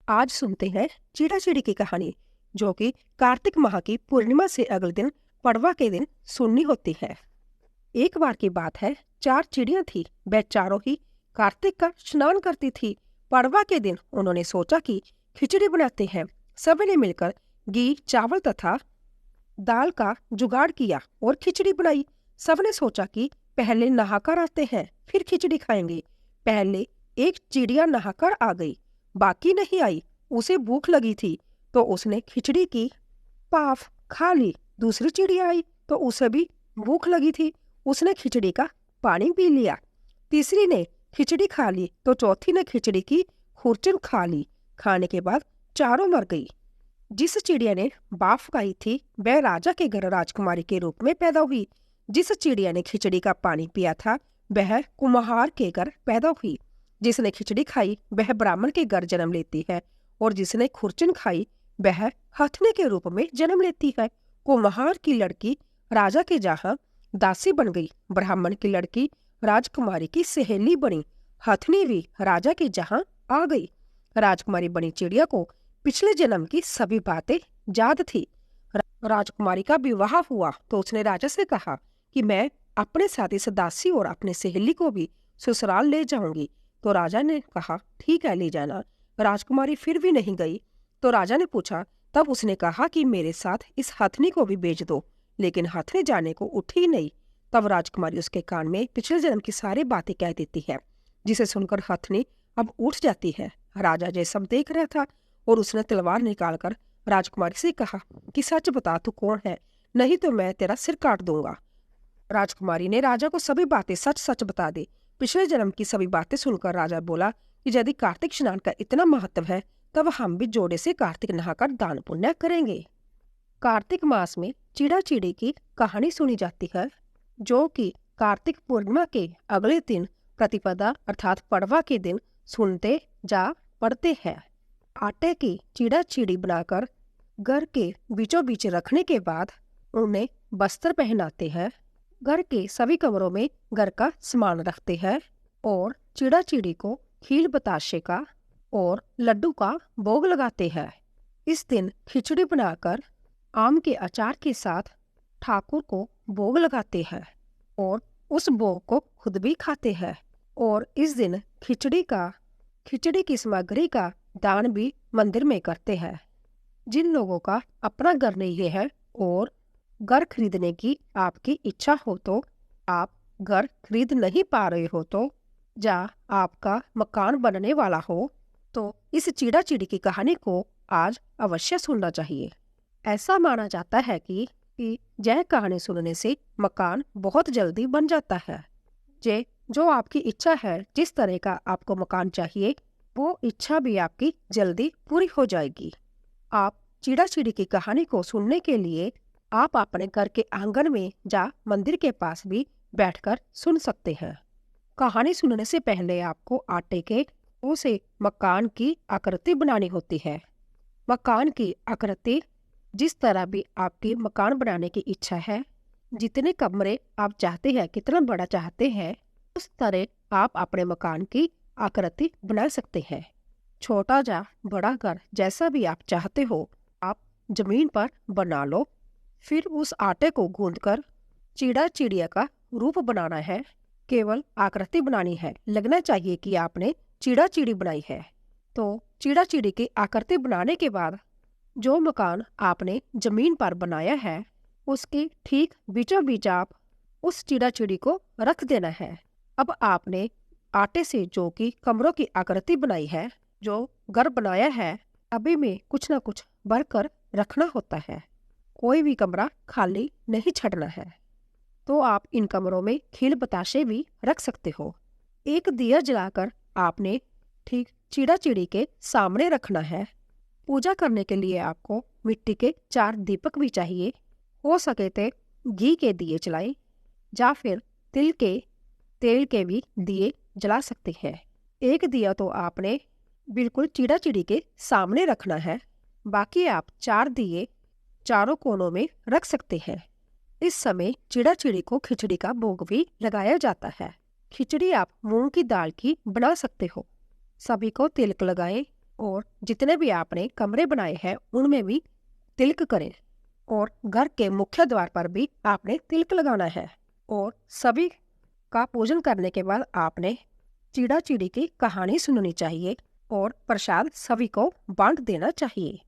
आज सुनते हैं चिड़ा चिड़ी की कहानी, जो कि कार्तिक माह की पूर्णिमा से अगले दिन पड़वा के दिन सुननी होती है। एक बार की बात है, 4 चिड़िया थी। वह चारों ही कार्तिक का स्नान करती थी। पड़वा के दिन उन्होंने सोचा कि खिचड़ी बनाते हैं। सभी ने मिलकर घी, चावल तथा दाल का जुगाड़ किया और खिचड़ी बनाई। सबने सोचा कि पहले नहाकर आते हैं, फिर खिचड़ी खाएंगे। पहले एक चिड़िया नहाकर आ गई, बाकी नहीं आई। उसे भूख लगी थी तो उसने खिचड़ी की पाफ खा ली। दूसरी चिड़िया आई तो उसे भी भूख लगी थी, उसने खिचड़ी का पानी पी लिया। तीसरी ने खिचड़ी खा ली तो चौथी ने खिचड़ी की खुरचन खा ली। खाने के बाद चारों मर गई। जिस चिड़िया ने बाफ खाई थी वह राजा के घर राजकुमारी के रूप में पैदा हुई। जिस चिड़िया ने खिचड़ी का पानी पिया था वह कुम्हार के घर पैदा हुई। जिसने खिचड़ी खाई वह ब्राह्मण के घर जन्म लेती है और जिसने खुरचन खाई वह हथनी के रूप में जन्म लेती है। कुम्हार की लड़की राजा के जहाँ दासी बन गई। ब्राह्मण की लड़की राजकुमारी की सहेली बनी। हथनी भी राजा के जहाँ आ गई। राजकुमारी बनी चिड़िया को पिछले जन्म की सभी बातें याद थी। राजकुमारी का विवाह हुआ तो उसने राजा से कहा कि मैं अपने साथ इस दासी और अपने सहेली को भी ससुराल ले जाऊंगी। तो राजा ने कहा ठीक है, ले जाना। राजकुमारी फिर भी नहीं गई तो राजा ने पूछा। तब उसने कहा कि मेरे साथ इस हथनी को भी भेज दो, लेकिन हथनी जाने को उठी ही नहीं। तब राजकुमारी उसके कान में पिछले जन्म की सारी बातें कह देती है, जिसे सुनकर हथनी अब उठ जाती है। राजा ये सब देख रहा था और उसने तलवार निकालकर राजकुमारी से कहा कि सच बता, तू कौन है, नहीं तो मैं तेरा सिर काट दूंगा। राजकुमारी ने राजा को सभी बातें सच सच बता दी। पिछले जन्म की सभी बातें सुनकर राजा बोला कि यदि कार्तिक स्नान का इतना महत्व है तब हम भी जोड़े से कार्तिक नहाकर दान पुण्य करेंगे। कार्तिक मास में चिड़ा चिड़ी की कहानी सुनी जाती है, जो कि कार्तिक पूर्णिमा के अगले दिन प्रतिपदा अर्थात पड़वा के दिन सुनते जा पड़ते हैं। आटे की चिड़ा चिड़ी बनाकर घर के बीचों बीच रखने के बाद उन्हें वस्त्र पहनाते हैं। घर के सभी कमरों में घर का सामान रखते हैं और चिड़ा चिड़ी को खील बताशे का और लड्डू का भोग लगाते हैं। इस दिन खिचड़ी बनाकर आम के अचार के साथ ठाकुर को भोग लगाते हैं और उस भोग को खुद भी खाते हैं। और इस दिन खिचड़ी की सामग्री का दान भी मंदिर में करते हैं। जिन लोगों का अपना घर नहीं है और घर खरीदने की आपकी इच्छा हो तो आप घर खरीद नहीं पा रहे हो तो या आपका मकान बनने वाला हो तो इस चिड़ा चिड़ी की कहानी को आज अवश्य सुनना चाहिए। ऐसा माना जाता है कि यह कहानी सुनने से मकान बहुत जल्दी बन जाता है। जो आपकी इच्छा है, जिस तरह का आपको मकान चाहिए, वो इच्छा भी आपकी जल्दी पूरी हो जाएगी। आप चिड़ा चिड़ी की कहानी को सुनने के लिए आप अपने घर के आंगन में या मंदिर के पास भी बैठकर सुन सकते हैं। कहानी सुनने से पहले आपको आटे के से मकान की आकृति बनानी होती है। मकान की आकृति जिस तरह भी आपकी मकान बनाने की इच्छा है, जितने कमरे आप चाहते हैं, कितना बड़ा चाहते हैं, उस तरह आप अपने मकान की आकृति बना सकते हैं। छोटा या बड़ा घर जैसा भी आप चाहते हो, आप जमीन पर बना लो। फिर उस आटे को गूंथकर चिड़ा चिड़िया का रूप बनाना है। केवल आकृति बनानी है, लगना चाहिए कि आपने चिड़ा चिड़ी बनाई है। तो चिड़ा चिड़ी की आकृति बनाने के बाद जो मकान आपने जमीन पर बनाया है उसके ठीक बीचों बीच आप उस चिड़ा चिड़ी को रख देना है। अब आपने आटे से जो कि कमरों की आकृति बनाई है, जो घर बनाया है, अभी में कुछ न कुछ भरकर रखना होता है। कोई भी कमरा खाली नहीं छोड़ना है। तो आप इन कमरों में खील बताशे भी रख सकते हो। एक दिया जलाकर आपने ठीक चिड़ा चिड़ी के सामने रखना है। पूजा करने के लिए आपको मिट्टी के 4 दीपक भी चाहिए। हो सके तो घी के दिए जलाएं या फिर तेल के भी दिए जला सकते हैं। एक दिया तो आपने बिल्कुल चिड़ा चिड़ी के सामने रखना है, बाकी आप 4 दिए चारों कोनों में रख सकते हैं। इस समय चिड़ा चिड़ी को खिचड़ी का भोग भी लगाया जाता है। खिचड़ी आप मूंग की दाल की बना सकते हो। सभी को तिलक लगाएं और जितने भी आपने कमरे बनाए हैं उनमें भी तिलक करें और घर के मुख्य द्वार पर भी आपने तिलक लगाना है। और सभी का पूजन करने के बाद आपने चिड़ा चिड़ी की कहानी सुननी चाहिए और प्रसाद सभी को बांट देना चाहिए।